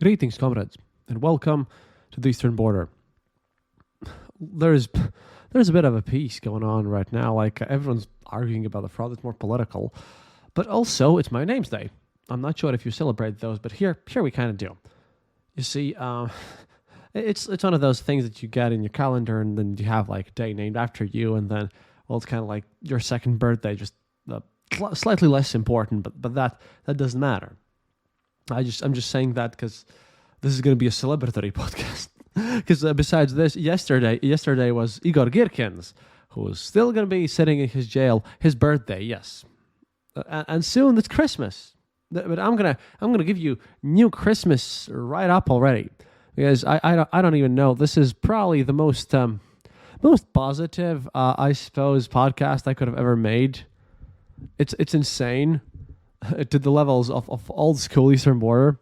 Greetings, comrades, and welcome to the Eastern Border. There's a bit of a peace going on right now. Like everyone's arguing about the fraud. It's more political, but also it's my name's day. I'm not sure if you celebrate those, but here we kind of do. You see, it's one of those things that you get in your calendar, and then you have like a day named after you, and then it's kind of like your second birthday, just slightly less important, but that doesn't matter. I'm just saying that because this is going to be a celebratory podcast. Because besides this, yesterday was Igor Girkin's, who was still going to be sitting in his jail. His birthday, yes, and soon it's Christmas. But I'm gonna give you new Christmas right up already, because I don't even know. This is probably the most positive I suppose podcast I could have ever made. It's insane to the levels of old school Eastern Border.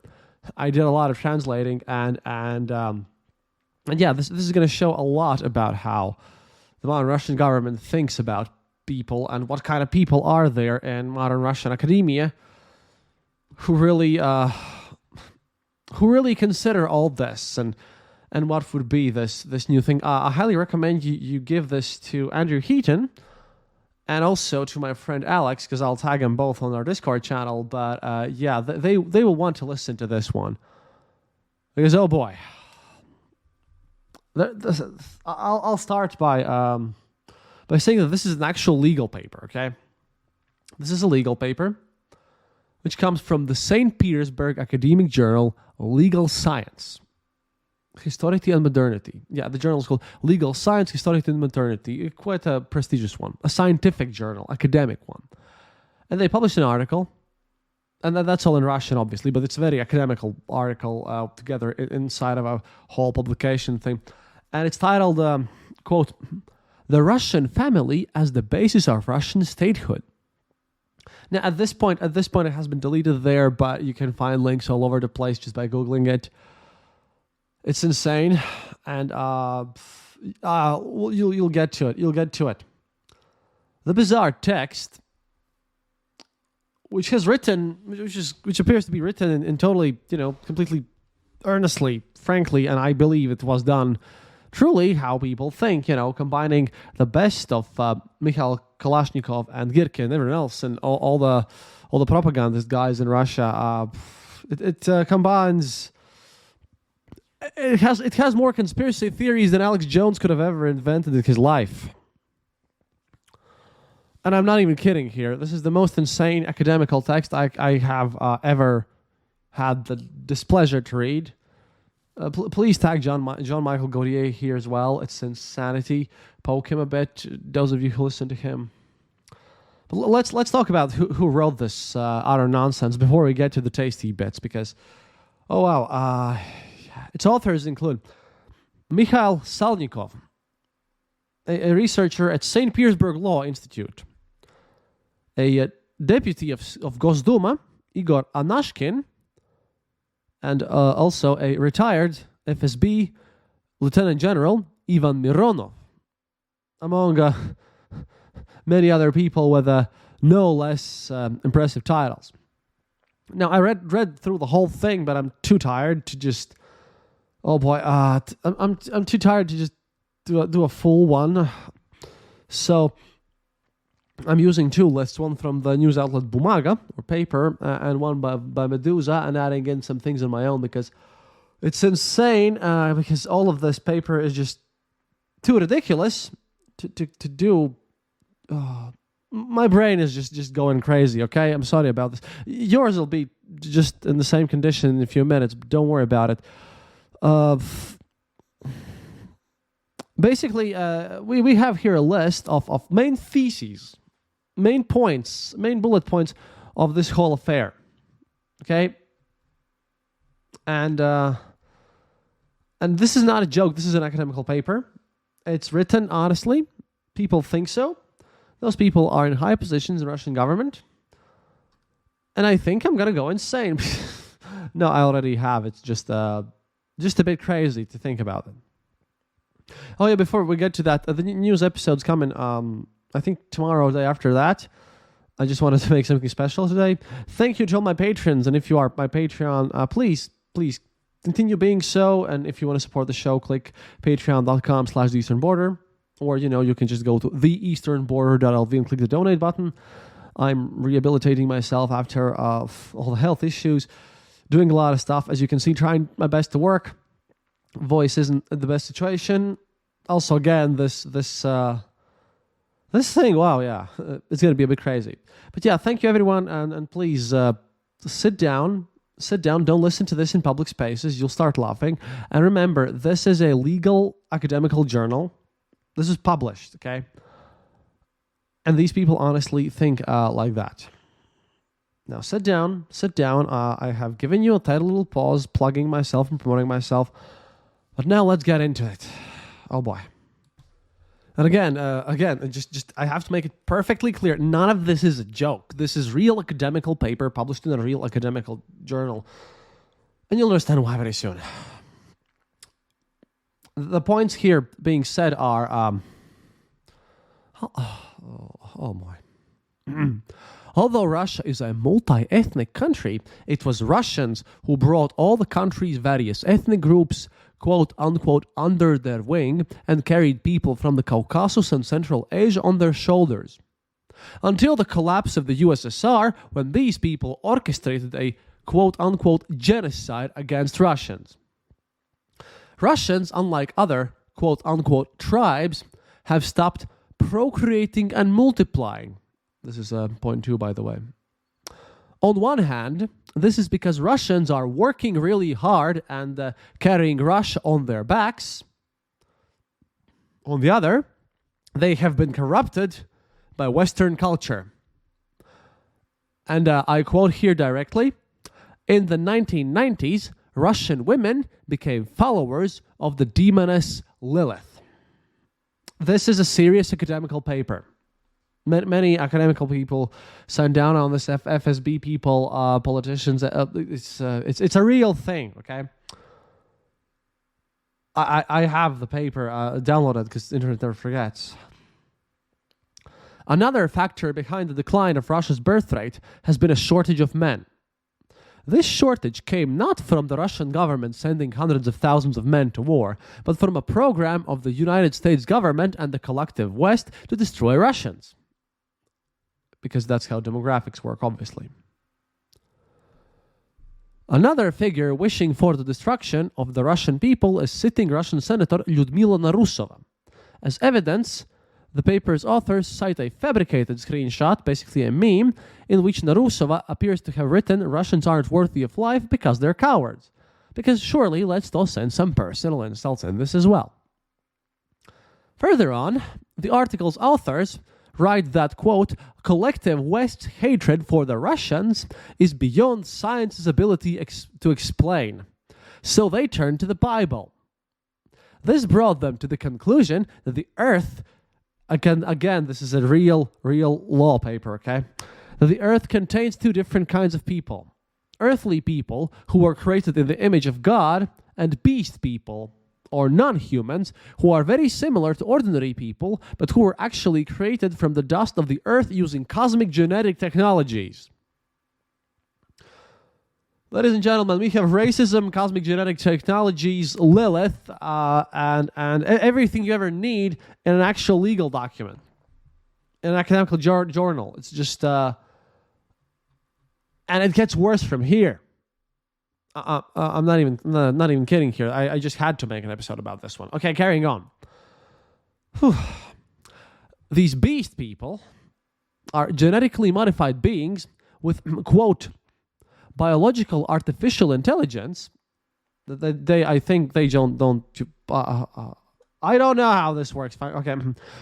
I did a lot of translating and yeah, this is going to show a lot about how the modern Russian government thinks about people and what kind of people are there in modern Russian academia who really consider all this and what would be this new thing. I highly recommend you give this to Andrew Heaton and also to my friend Alex, because I'll tag them both on our Discord channel. But yeah, they will want to listen to this one, because oh boy. I'll start by saying that this is an actual legal paper, okay? This is a legal paper which comes from the St. Petersburg academic journal Legal Science, Historicity and Modernity. Yeah, the journal is called Legal Science, Historicity and Modernity. Quite a prestigious one, a scientific journal, academic one. And they published an article, and that's all in Russian, obviously, but it's a very academical article together inside of a whole publication thing. And it's titled, quote, "The Russian Family as the Basis of Russian Statehood." Now, at this point, it has been deleted there, but you can find links all over the place just by Googling it. It's insane, and you'll get to it. You'll get to it. The bizarre text, which appears to be written in totally, completely earnestly, frankly, and I believe it was done truly how people think, combining the best of Mikhail Kalashnikov and Girkin and everyone else, and all the propagandist guys in Russia. It combines. It has more conspiracy theories than Alex Jones could have ever invented in his life. And I'm not even kidding here. This is the most insane academical text I have ever had the displeasure to read. Please tag John Michael Gautier here as well. It's insanity. Poke him a bit, those of you who listen to him. But let's talk about who wrote this utter nonsense before we get to the tasty bits, because, oh wow, its authors include Mikhail Salnikov, a researcher at St. Petersburg Law Institute, a deputy of Gosduma, Igor Anashkin, and also a retired FSB Lieutenant General, Ivan Mironov, among many other people with no less impressive titles. Now, I read through the whole thing, but I'm too tired to just... Oh boy, I'm too tired to just do a full one. So I'm using two lists, one from the news outlet Bumaga, or paper, and one by Medusa, and adding in some things on my own, because it's insane, because all of this paper is just too ridiculous to do. My brain is just going crazy, okay? I'm sorry about this. Yours will be just in the same condition in a few minutes, but don't worry about it. Basically, we have here a list of main theses, main points, main bullet points of this whole affair. Okay? And this is not a joke. This is an academical paper. It's written honestly. People think so. Those people are in high positions in Russian government. And I think I'm going to go insane. No, I already have. It's just a bit crazy to think about it. Oh yeah, before we get to that, the news episode's coming, I think tomorrow or the day after that. I just wanted to make something special today. Thank you to all my patrons, and if you are my Patreon, please continue being so. And if you want to support the show, click patreon.com/theeasternborder. Or, you can just go to theeasternborder.lv and click the donate button. I'm rehabilitating myself after all the health issues, doing a lot of stuff. As you can see, trying my best to work. Voice isn't the best situation. Also, again, this thing, wow, yeah, it's going to be a bit crazy. But yeah, thank you, everyone, and please sit down. Don't listen to this in public spaces. You'll start laughing. And remember, this is a legal academical journal. This is published, okay? And these people honestly think like that. Now, sit down. I have given you a tight little pause, plugging myself and promoting myself. But now let's get into it. Oh, boy. And again, just I have to make it perfectly clear. None of this is a joke. This is real academical paper published in a real academical journal. And you'll understand why very soon. The points here being said are... Oh my. Although Russia is a multi-ethnic country, it was Russians who brought all the country's various ethnic groups, quote-unquote, under their wing and carried people from the Caucasus and Central Asia on their shoulders. Until the collapse of the USSR, when these people orchestrated a quote-unquote genocide against Russians. Russians, unlike other quote-unquote tribes, have stopped procreating and multiplying. This is point 2, by the way. On one hand, this is because Russians are working really hard and carrying Russia on their backs. On the other, they have been corrupted by Western culture. And I quote here directly, in the 1990s, Russian women became followers of the demoness Lilith. This is a serious academical paper. Many academical people sign down on this. FSB people, politicians. It's a real thing. Okay. I have the paper downloaded because the internet never forgets. Another factor behind the decline of Russia's birth rate has been a shortage of men. This shortage came not from the Russian government sending hundreds of thousands of men to war, but from a program of the United States government and the collective West to destroy Russians. Because that's how demographics work, obviously. Another figure wishing for the destruction of the Russian people is sitting Russian Senator Lyudmila Narusova. As evidence, the paper's authors cite a fabricated screenshot, basically a meme, in which Narusova appears to have written Russians aren't worthy of life because they're cowards. Because surely let's still send some personal insults in this as well. Further on, the article's authors write that, quote, collective West's hatred for the Russians is beyond science's ability to explain. So they turn to the Bible. This brought them to the conclusion that the earth, again, this is a real law paper, okay? That the earth contains two different kinds of people. Earthly people who were created in the image of God, and beast people, or non-humans, who are very similar to ordinary people, but who were actually created from the dust of the earth using cosmic genetic technologies. Ladies and gentlemen, we have racism, cosmic genetic technologies, Lilith, and everything you ever need in an actual legal document, in an academical journal. It's just, and it gets worse from here. I'm not even kidding here. I just had to make an episode about this one. Okay, carrying on. Whew. These beast people are genetically modified beings with, quote, biological artificial intelligence. I think they don't. I don't know how this works. Okay,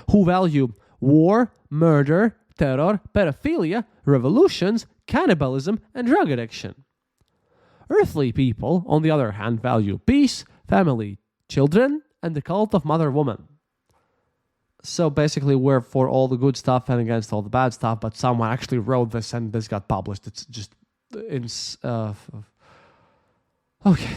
who value war, murder, terror, pedophilia, revolutions, cannibalism, and drug addiction. Earthly people, on the other hand, value peace, family, children, and the cult of Mother Woman. So basically, we're for all the good stuff and against all the bad stuff, but someone actually wrote this and this got published. It's just... Okay.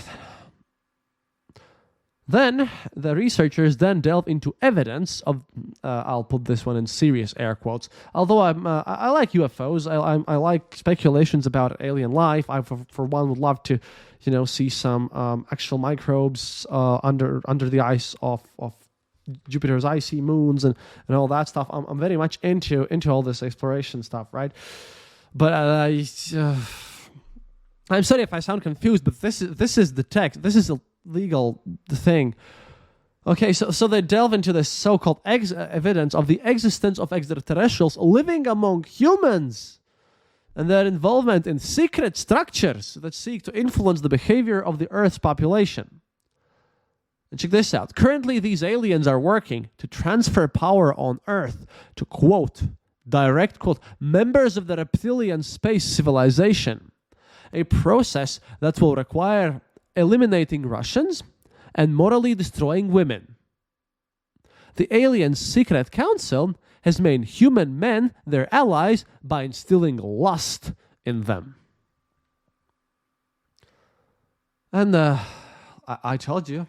Then the researchers then delve into evidence of, I'll put this one in serious air quotes, although I like UFOs, I like speculations about alien life. I, for one, would love to, see some actual microbes under the ice of Jupiter's icy moons and all that stuff. I'm very much into all this exploration stuff, right? But I'm sorry if I sound confused, but this is the text. This is a legal thing. Okay, so they delve into this so-called evidence of the existence of extraterrestrials living among humans and their involvement in secret structures that seek to influence the behavior of the Earth's population. And check this out. Currently, these aliens are working to transfer power on Earth to, quote, direct quote, members of the reptilian space civilization, a process that will require eliminating Russians and morally destroying women. The aliens' secret council has made human men their allies by instilling lust in them. And I told you,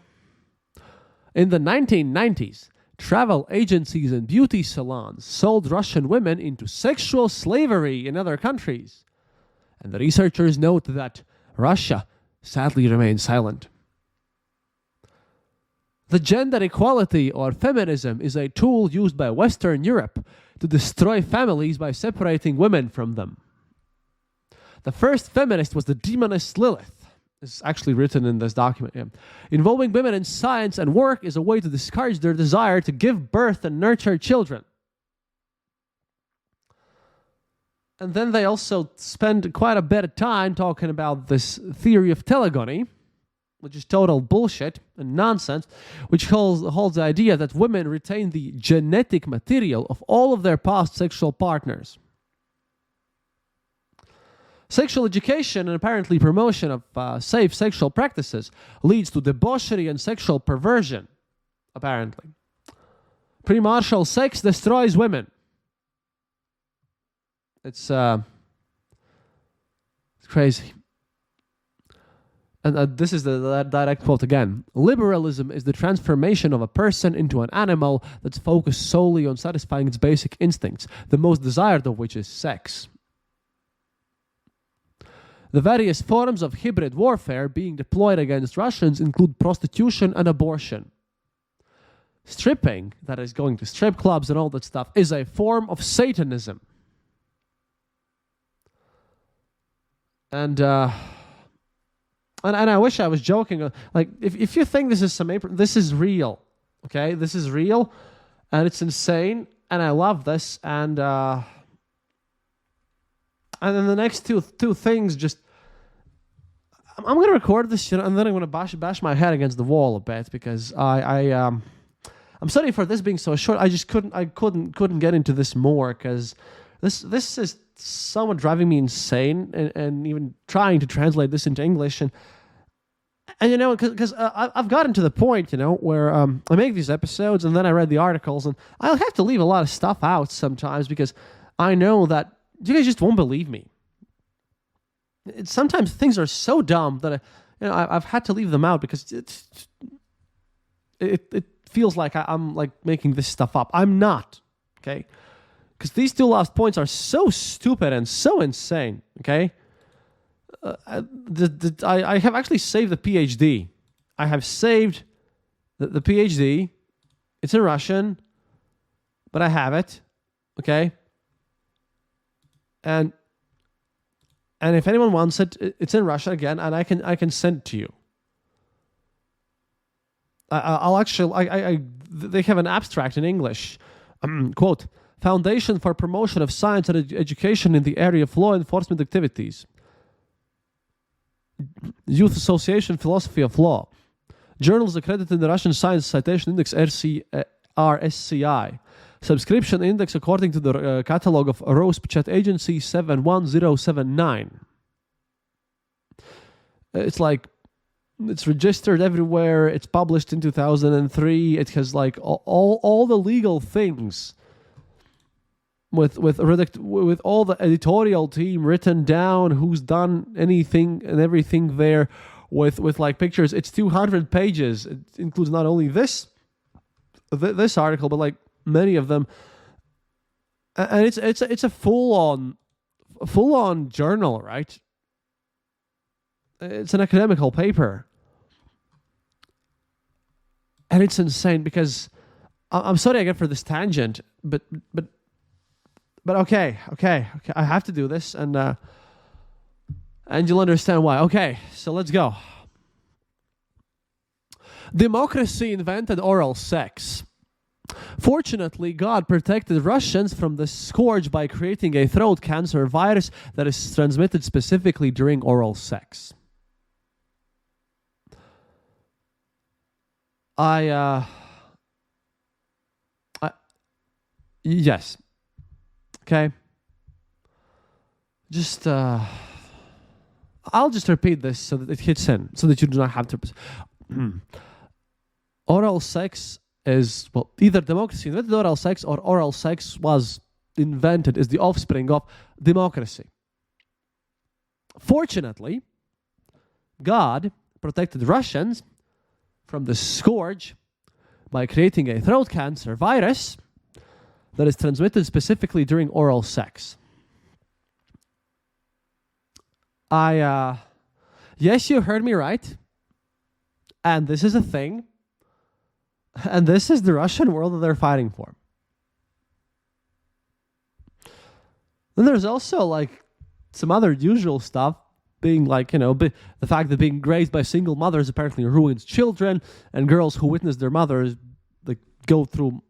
in the 1990s, travel agencies and beauty salons sold Russian women into sexual slavery in other countries. And the researchers note that Russia sadly remains silent. The gender equality or feminism is a tool used by Western Europe to destroy families by separating women from them. The first feminist was the demoness Lilith. It's actually written in this document. Yeah. Involving women in science and work is a way to discourage their desire to give birth and nurture children. And then they also spend quite a bit of time talking about this theory of telegony, which is total bullshit and nonsense, which holds the idea that women retain the genetic material of all of their past sexual partners. Sexual education and apparently promotion of safe sexual practices leads to debauchery and sexual perversion, apparently. Premarital sex destroys women. It's crazy. And this is the direct quote again. Liberalism is the transformation of a person into an animal that's focused solely on satisfying its basic instincts, the most desired of which is sex. The various forms of hybrid warfare being deployed against Russians include prostitution and abortion. Stripping, that is going to strip clubs and all that stuff, is a form of Satanism. And I wish I was joking. Like, if you think this is real, okay? This is real, and it's insane, and I love this. And then the next two things, just I'm gonna record this shit, and then I'm gonna bash my head against the wall a bit because I'm sorry for this being so short. I just couldn't get into this more because this is somewhat driving me insane, and even trying to translate this into English and because I've gotten to the point where I make these episodes and then I read the articles and I'll have to leave a lot of stuff out sometimes because I know that you guys just won't believe me. Sometimes things are so dumb that I've had to leave them out because it feels like I'm like making this stuff up. I'm not, okay? Because these two last points are so stupid and so insane, okay? I have actually saved the PhD. I have saved the PhD. It's in Russian, but I have it, okay? And if anyone wants it, it's in Russian again, and I can send it to you. They have an abstract in English. Quote, Foundation for Promotion of Science and Education in the Area of Law Enforcement Activities. Youth Association Philosophy of Law. Journals accredited in the Russian Science Citation Index RSCI. Subscription index according to the catalog of Rospechet Agency 71079. It's registered everywhere. It's published in 2003. It has like all the legal things with all the editorial team written down, who's done anything and everything there, with like pictures. It's 200 pages. It includes not only this article, but like many of them, and it's a full on journal, right? It's an academical paper. And it's insane because I'm sorry again for this tangent, but okay. I have to do this, and you'll understand why. Okay, so let's go. Democracy invented oral sex. Fortunately, God protected Russians from the scourge by creating a throat cancer virus that is transmitted specifically during oral sex. Yes. Okay. Just, I'll just repeat this so that it hits in, so that you do not have to. Oral sex is, well, either democracy invented oral sex or oral sex was invented, is the offspring of democracy. Fortunately, God protected Russians from the scourge by creating a throat cancer virus that is transmitted specifically during oral sex. Yes, you heard me right. And this is a thing. And this is the Russian world that they're fighting for. Then there's also like some other usual stuff, being like, the fact that being raised by single mothers apparently ruins children, and girls who witness their mothers like go through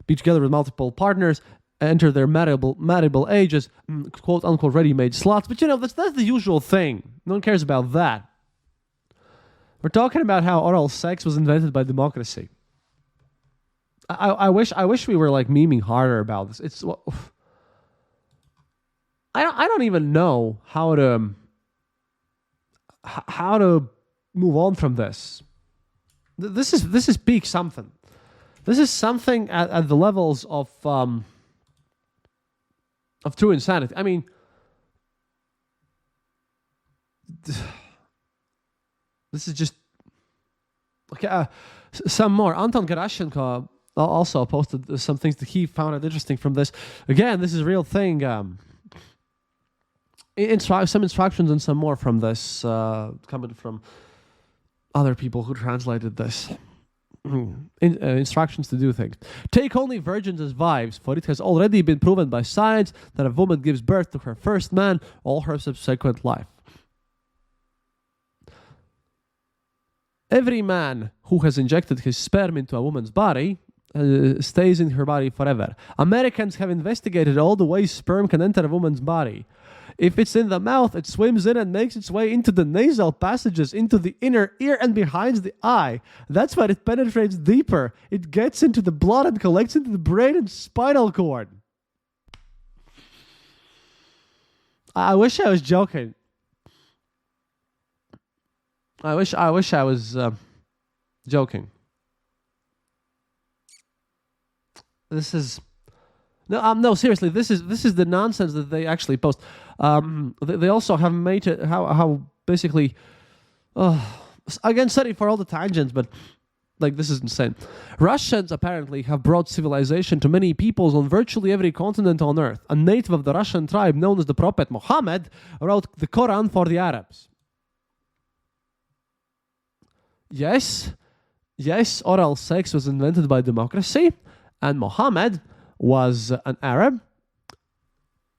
be together with multiple partners, enter their marriable ages, quote unquote ready-made sluts. But that's the usual thing. No one cares about that. We're talking about how oral sex was invented by democracy. I wish we were like memeing harder about this. It's I don't even know how to move on from this. This is peak something. This is something at the levels of true insanity. I mean, this is just okay. Some more. Anton Gerashenko also posted some things that he found it interesting from this. Again, this is a real thing. Some instructions and some more from this coming from other people who translated this. Instructions to do things. Take only virgins as wives, for it has already been proven by science that a woman gives birth to her first man all her subsequent life. Every man who has injected his sperm into a woman's body stays in her body forever. Americans have investigated all the ways sperm can enter a woman's body. If it's in the mouth, it swims in and makes its way into the nasal passages, into the inner ear and behind the eye. That's why it penetrates deeper. It gets into the blood and collects into the brain and spinal cord. I wish I was joking. I wish I was joking. This is no, seriously. This is the nonsense that they actually post. They also have made it how basically. Again, sorry for all the tangents, but like this is insane. Russians apparently have brought civilization to many peoples on virtually every continent on Earth. A native of the Russian tribe known as the Prophet Muhammad wrote the Quran for the Arabs. Yes, oral sex was invented by democracy, and Muhammad was an Arab,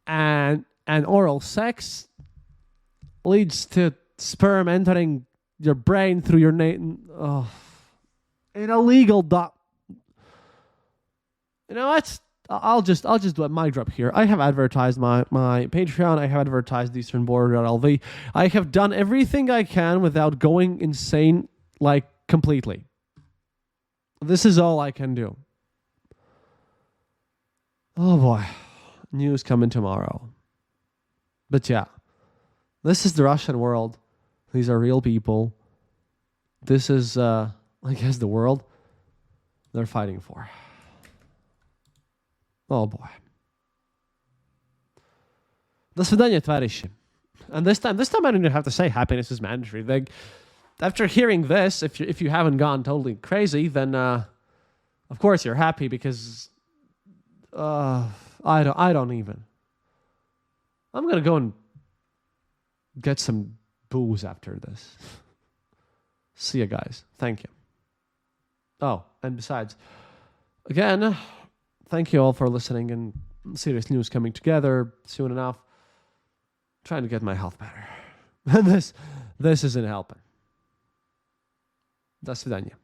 and oral sex leads to sperm entering your brain through your an illegal I'll just do a mic drop here. I have advertised my Patreon. I have advertised easternborder.lv. I have done everything I can without going insane, like completely. This is all I can do. Oh boy, news coming tomorrow. But yeah, this is the Russian world. These are real people. This is, I guess, the world they're fighting for. Oh boy. До свидания, товарищи. And this time I don't even have to say happiness is mandatory. Like, after hearing this, if you haven't gone totally crazy, then of course you're happy because I don't even. I'm gonna go and get some booze after this. See you guys. Thank you. Oh, and besides, again, thank you all for listening, and serious news coming together soon enough. Trying to get my health better. And this isn't helping. До свидания.